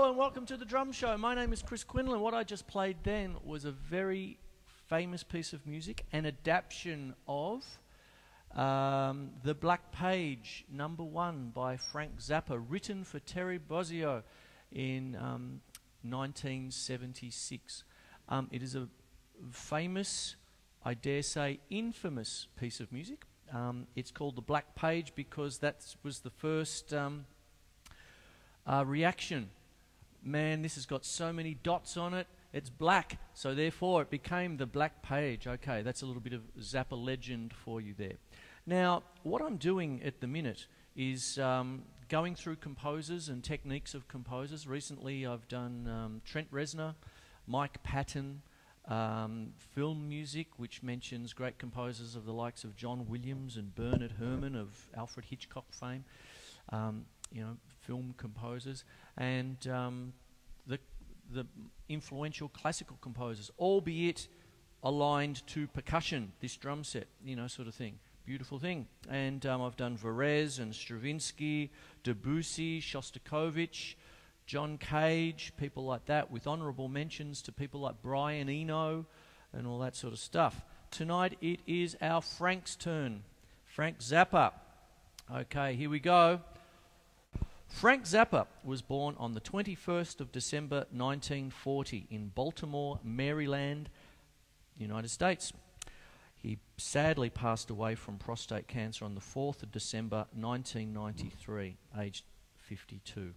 Hello and welcome to the Drum Show. My name is Chris Quinlan. What I just played then was a very famous piece of music, an adaptation of The Black Page, #1 by Frank Zappa, written for Terry Bozzio in 1976. It is a famous, I dare say infamous piece of music. It's called The Black Page because that was the first reaction. Man, this has got so many dots on it, it's black, so therefore it became the Black Page. Okay, that's a little bit of Zappa legend for you there. Now, what I'm doing at the minute is going through composers and techniques of composers. Recently I've done Trent Reznor, Mike Patton, film music, which mentions great composers of the likes of John Williams and Bernard Herrmann of Alfred Hitchcock fame. You know, film composers, and the influential classical composers, albeit aligned to percussion, this drum set, you know, sort of thing. Beautiful thing. And I've done Varese and Stravinsky, Debussy, Shostakovich, John Cage, people like that, with honourable mentions to people like Brian Eno and all that sort of stuff. Tonight it is our Frank's turn. Frank Zappa. Okay, here we go. Frank Zappa was born on the 21st of December 1940 in Baltimore, Maryland, United States. He sadly passed away from prostate cancer on the 4th of December 1993, aged 52.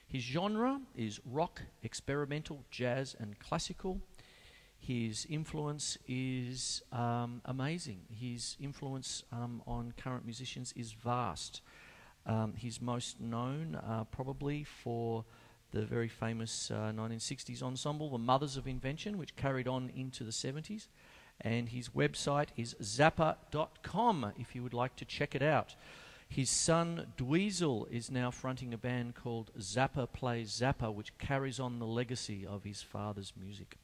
His genre is rock, experimental, jazz and classical. His influence is amazing. His influence on current musicians is vast. He's most known probably for the very famous 1960s ensemble, the Mothers of Invention, which carried on into the 70s. And his website is zappa.com if you would like to check it out. His son Dweezil is now fronting a band called Zappa Plays Zappa, which carries on the legacy of his father's music.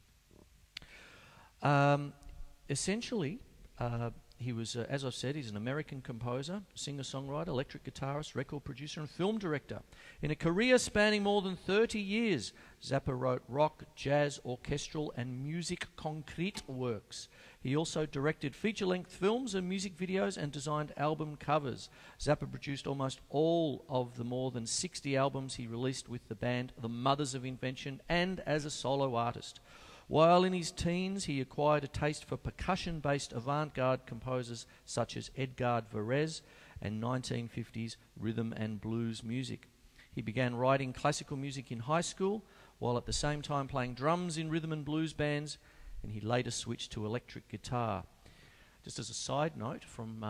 Essentially, he was, as I've said, he's an American composer, singer-songwriter, electric guitarist, record producer and film director. In a career spanning more than 30 years, Zappa wrote rock, jazz, orchestral and music concrete works. He also directed feature-length films and music videos and designed album covers. Zappa produced almost all of the more than 60 albums he released with the band The Mothers of Invention and as a solo artist. While in his teens, he acquired a taste for percussion-based avant-garde composers such as Edgard Varese and 1950s rhythm and blues music. He began writing classical music in high school, while at the same time playing drums in rhythm and blues bands, and he later switched to electric guitar. Just as a side note from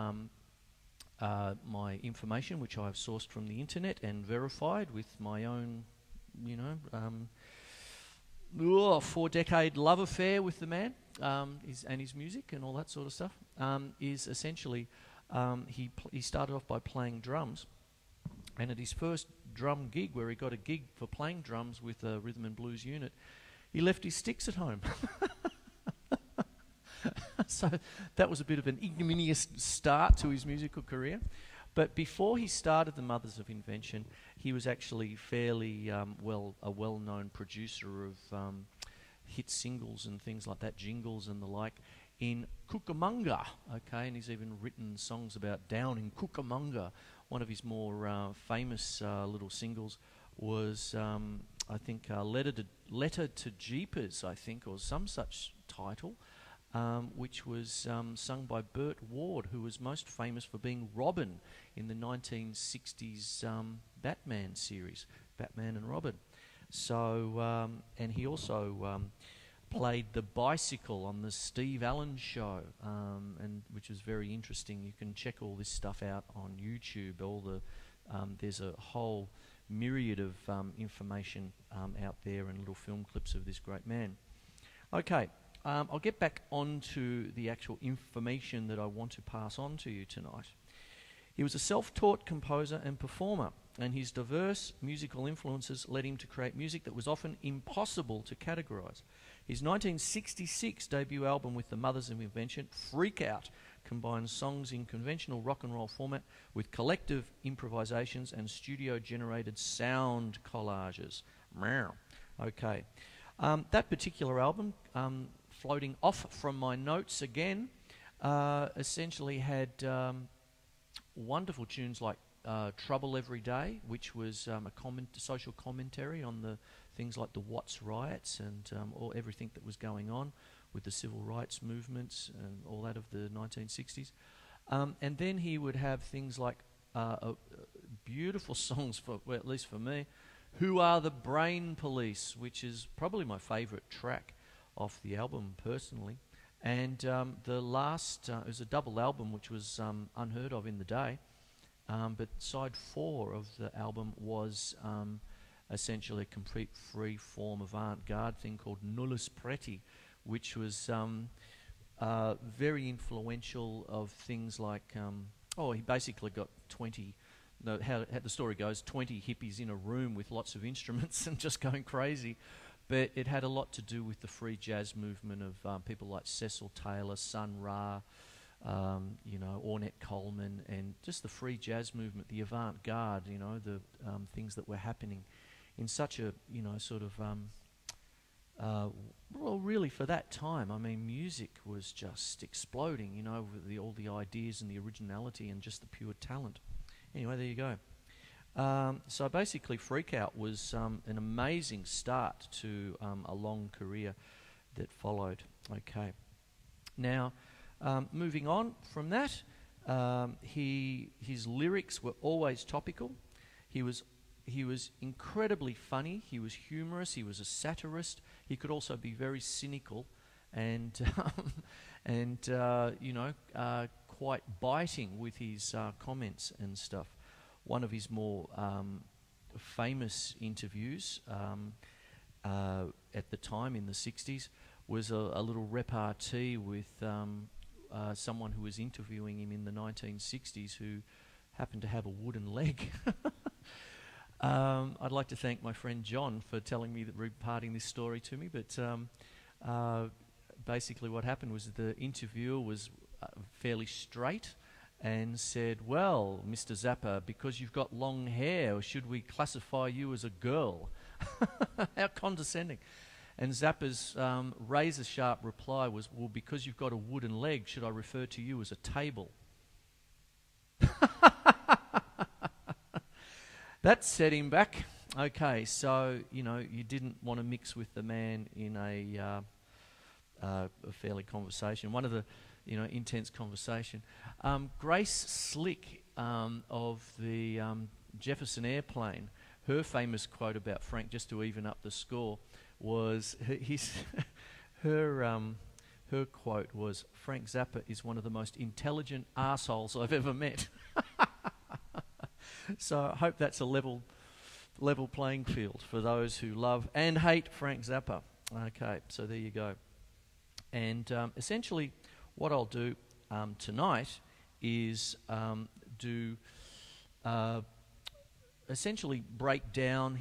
my information, which I've sourced from the internet and verified with my own, 4-decade love affair with the man and his music and all that sort of stuff, is essentially he started off by playing drums, and at his first drum gig, where he got a gig for playing drums with a rhythm and blues unit, he left his sticks at home. So that was a bit of an ignominious start to his musical career. But before he started the Mothers of Invention, he was actually fairly a well-known producer of hit singles and things like that, jingles and the like, in Cucamonga. Okay, and he's even written songs about down in Cucamonga. One of his more famous little singles was, I think, Letter to Jeepers, I think, or some such title. Which was sung by Burt Ward, who was most famous for being Robin in the 1960s Batman series, Batman and Robin. So, and he also played the bicycle on the Steve Allen show, and which was very interesting. You can check all this stuff out on YouTube. There's a whole myriad of information out there and little film clips of this great man. Okay. I'll get back onto the actual information that I want to pass on to you tonight. He was a self-taught composer and performer, and his diverse musical influences led him to create music that was often impossible to categorize. His 1966 debut album with the Mothers of Invention, Freak Out, combines songs in conventional rock and roll format with collective improvisations and studio-generated sound collages, Meow. Okay. That particular album, floating off from my notes again, essentially had wonderful tunes like Trouble Every Day, which was a social commentary on the things like the Watts riots and everything that was going on with the civil rights movements and all that of the 1960s. And then he would have things like beautiful songs, well, at least for me, Who Are the Brain Police, which is probably my favourite track off the album personally. And the last, it was a double album which was unheard of in the day, but side 4 of the album was essentially a complete free form avant-garde thing called Nullus Preti, which was very influential of things like, he basically got 20, how the story goes, 20 hippies in a room with lots of instruments and just going crazy. But it had a lot to do with the free jazz movement of people like Cecil Taylor, Sun Ra, Ornette Coleman, and just the free jazz movement, the avant-garde, the things that were happening in such a, sort of, well, really for that time, I mean, music was just exploding, with all the ideas and the originality and just the pure talent. Anyway, there you go. So basically, Freak Out was an amazing start to a long career that followed. Okay. Now, moving on from that, his lyrics were always topical. He was incredibly funny. He was humorous. He was a satirist. He could also be very cynical, and quite biting with his comments and stuff. One of his more famous interviews at the time in the 60s was a little repartee with someone who was interviewing him in the 1960s who happened to have a wooden leg. I'd like to thank my friend John for telling me, reparting this story to me, but basically what happened was the interviewer was fairly straight and said, "Well, Mr. Zappa, because you've got long hair, should we classify you as a girl?" How condescending. And Zappa's razor-sharp reply was, "Well, because you've got a wooden leg, should I refer to you as a table?" That set him back. Okay, so, you didn't want to mix with the man in a fairly conversation. One of the intense conversation. Grace Slick of the Jefferson Airplane, her famous quote about Frank, just to even up the score, was her quote was, "Frank Zappa is one of the most intelligent arseholes I've ever met." So I hope that's a level playing field for those who love and hate Frank Zappa. Okay, so there you go. And essentially, what I'll do tonight is essentially break down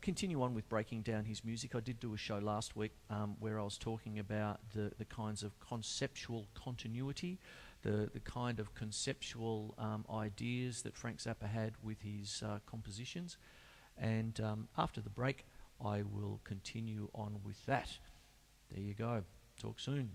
continue on with breaking down his music. I did do a show last week where I was talking about the kinds of conceptual continuity, the kind of conceptual ideas that Frank Zappa had with his compositions. And after the break, I will continue on with that. There you go. Talk soon.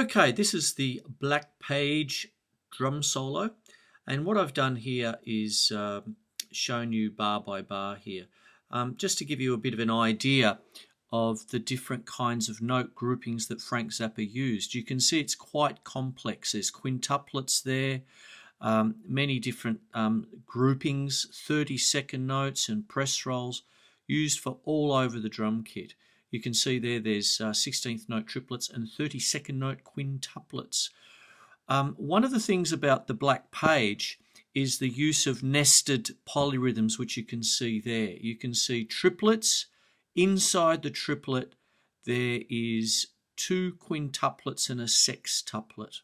Okay, this is the Black Page drum solo, and what I've done here is shown you bar by bar here, just to give you a bit of an idea of the different kinds of note groupings that Frank Zappa used. You can see it's quite complex. There's quintuplets there, many different groupings, 30-second notes and press rolls used for all over the drum kit. You can see there's 16th note triplets and 32nd note quintuplets. One of the things about the Black Page is the use of nested polyrhythms, which you can see there. You can see triplets. Inside the triplet, there is 2 quintuplets and a sextuplet.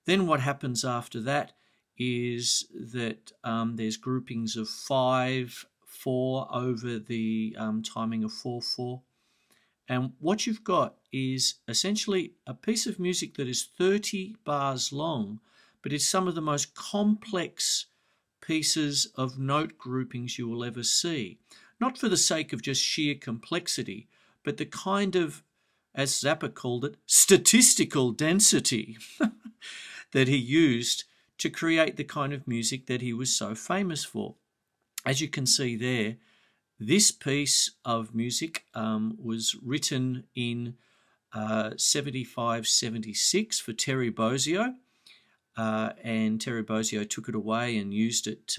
Then what happens after that is that there's groupings of 5/4 over the timing of 4/4. And what you've got is essentially a piece of music that is 30 bars long, but it's some of the most complex pieces of note groupings you will ever see. Not for the sake of just sheer complexity, but the kind of, as Zappa called it, statistical density that he used to create the kind of music that he was so famous for. As you can see there, this piece of music was written in 75-76 for Terry Bozzio, and Terry Bozzio took it away and used it,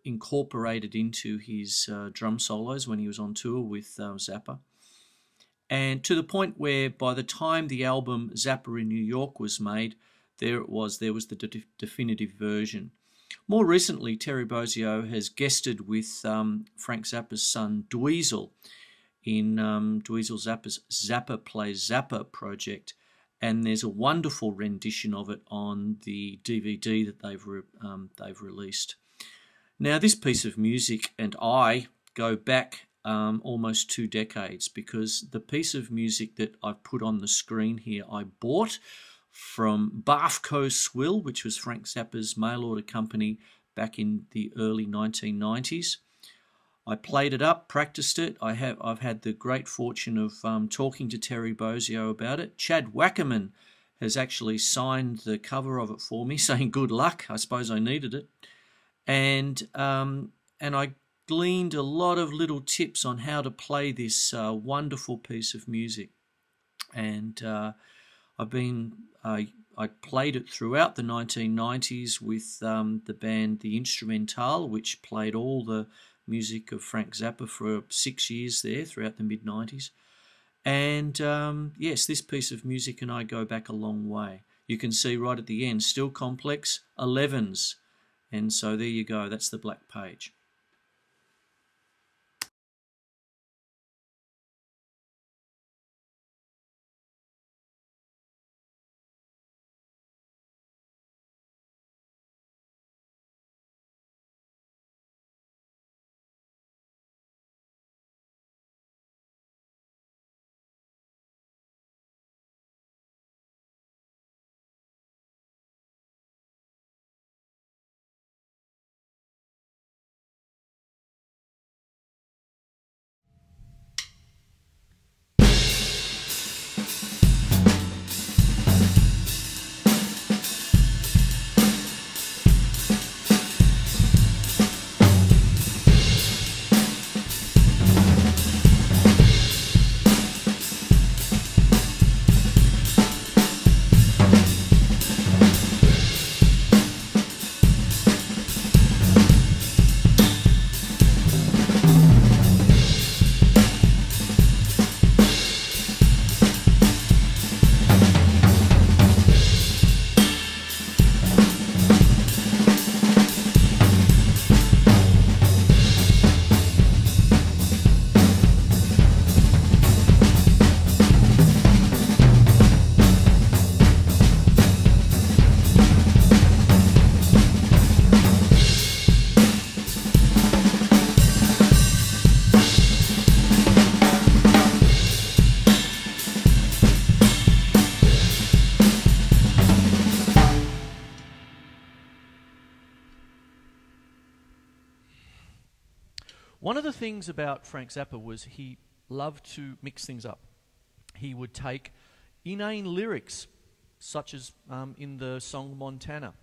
incorporated into his drum solos when he was on tour with Zappa. And to the point where by the time the album Zappa in New York was made, there was the definitive version. More recently, Terry Bozzio has guested with Frank Zappa's son Dweezil in Dweezil Zappa's Zappa Plays Zappa project, and there's a wonderful rendition of it on the DVD that they've released. Now, this piece of music and I go back almost 2 decades, because the piece of music that I've put on the screen here I bought from Bafco Swill, which was Frank Zappa's mail order company back in the early 1990s. I played it up, practiced it. I've had the great fortune of talking to Terry Bozzio about it. Chad Wackerman has actually signed the cover of it for me, saying good luck. I suppose I needed it. And I gleaned a lot of little tips on how to play this wonderful piece of music. And I played it throughout the 1990s with the band The Instrumental, which played all the music of Frank Zappa for 6 years there throughout the mid-90s. And yes, this piece of music and I go back a long way. You can see right at the end, still complex, 11s. And so there you go, that's the Black Page. One of the things about Frank Zappa was he loved to mix things up. He would take inane lyrics such as in the song Montana,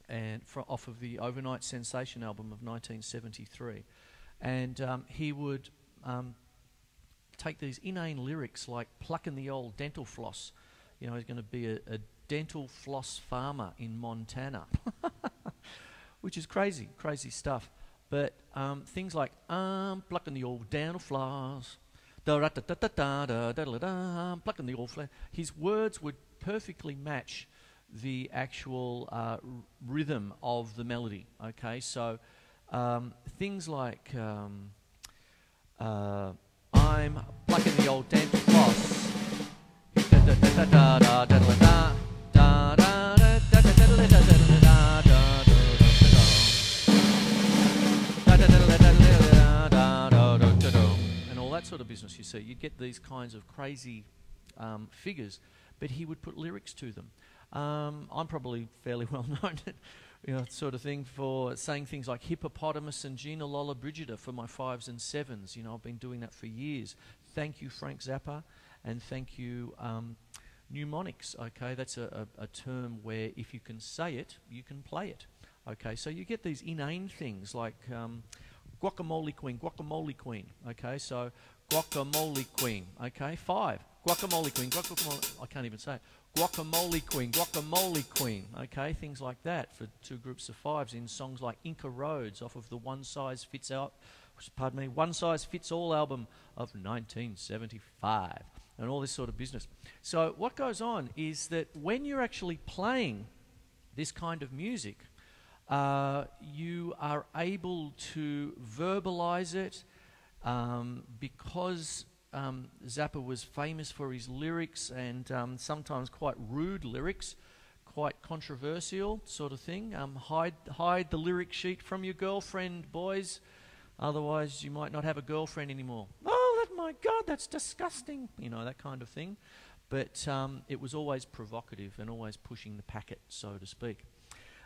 and off of the Overnight Sensation album of 1973. And he would take these inane lyrics like plucking the old dental floss. You know, he's going to be a dental floss farmer in Montana, which is crazy stuff. But things like plucking the old dental floss, plucking the old floss. His words would perfectly match the actual rhythm of the melody. Okay, so things like I'm plucking the old dental floss. And all that sort of business, you see. You'd get these kinds of crazy figures, but he would put lyrics to them. I'm probably fairly well known, you know, sort of thing, for saying things like hippopotamus and Gina Lola Brigida for my 5s and 7s. You know, I've been doing that for years. Thank you, Frank Zappa, and thank you, mnemonics. Okay, that's a term where if you can say it, you can play it. Okay, so you get these inane things like guacamole queen. Okay, so guacamole queen. Okay, 5. Guacamole queen, guacamole. I can't even say it. Guacamole queen. Okay, things like that for 2 groups of 5s in songs like Inca Roads off of the One Size Fits All album of 1975, and all this sort of business. So what goes on is that when you're actually playing this kind of music, you are able to verbalize it because Zappa was famous for his lyrics, and sometimes quite rude lyrics, quite controversial sort of thing. Hide the lyric sheet from your girlfriend, boys, otherwise you might not have a girlfriend anymore. Oh, my God, that's disgusting. You know, that kind of thing. But it was always provocative and always pushing the packet, so to speak.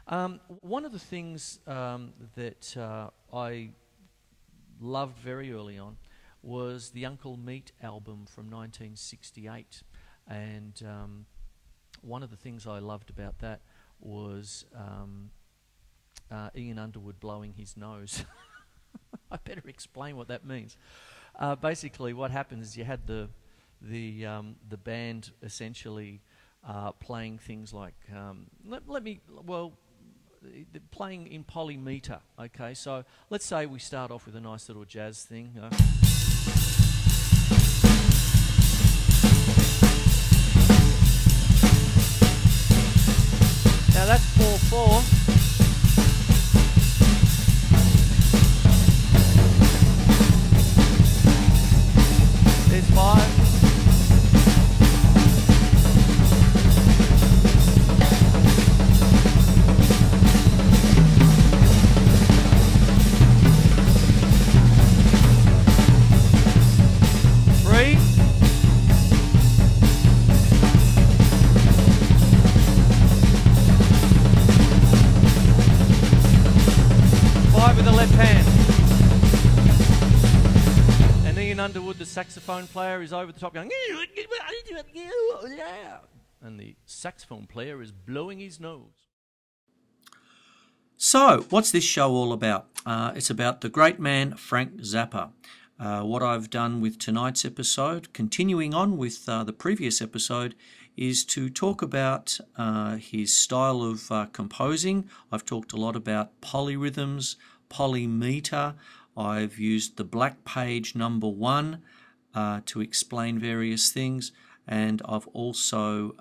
One of the things that I loved very early on was the Uncle Meat album from 1968, and one of the things I loved about that was Ian Underwood blowing his nose. I better explain what that means. Basically, what happens is you had the band essentially playing things like playing in polymeter. Okay, so let's say we start off with a nice little jazz thing. Now that's 4/4. There's 5. Underwood, the saxophone player, is over the top going, and the saxophone player is blowing his nose. So, what's this show all about? It's about the great man Frank Zappa. What I've done with tonight's episode, continuing on with the previous episode, is to talk about his style of composing. I've talked a lot about polyrhythms, polymeter. I've used the black page number 1 to explain various things, and I've also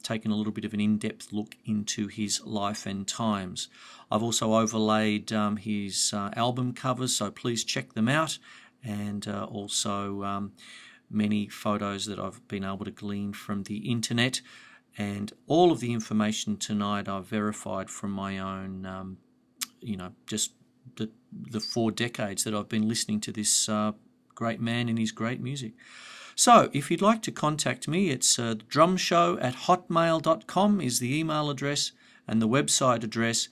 taken a little bit of an in-depth look into his life and times. I've also overlaid his album covers, so please check them out, and also many photos that I've been able to glean from the internet, and all of the information tonight I've verified from my own, just the 4 decades that I've been listening to this great man and his great music. So if you'd like to contact me, it's drumshow@hotmail.com is the email address, and the website address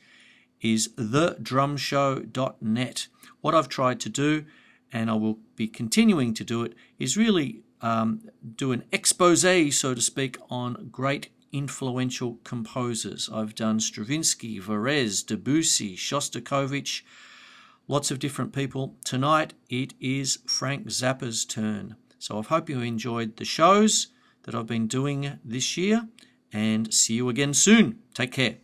is thedrumshow.net. What I've tried to do, and I will be continuing to do it, is really do an expose, so to speak, on great influential composers. I've done Stravinsky, Varese, Debussy, Shostakovich, lots of different people. Tonight it is Frank Zappa's turn. So I hope you enjoyed the shows that I've been doing this year, and see you again soon. Take care.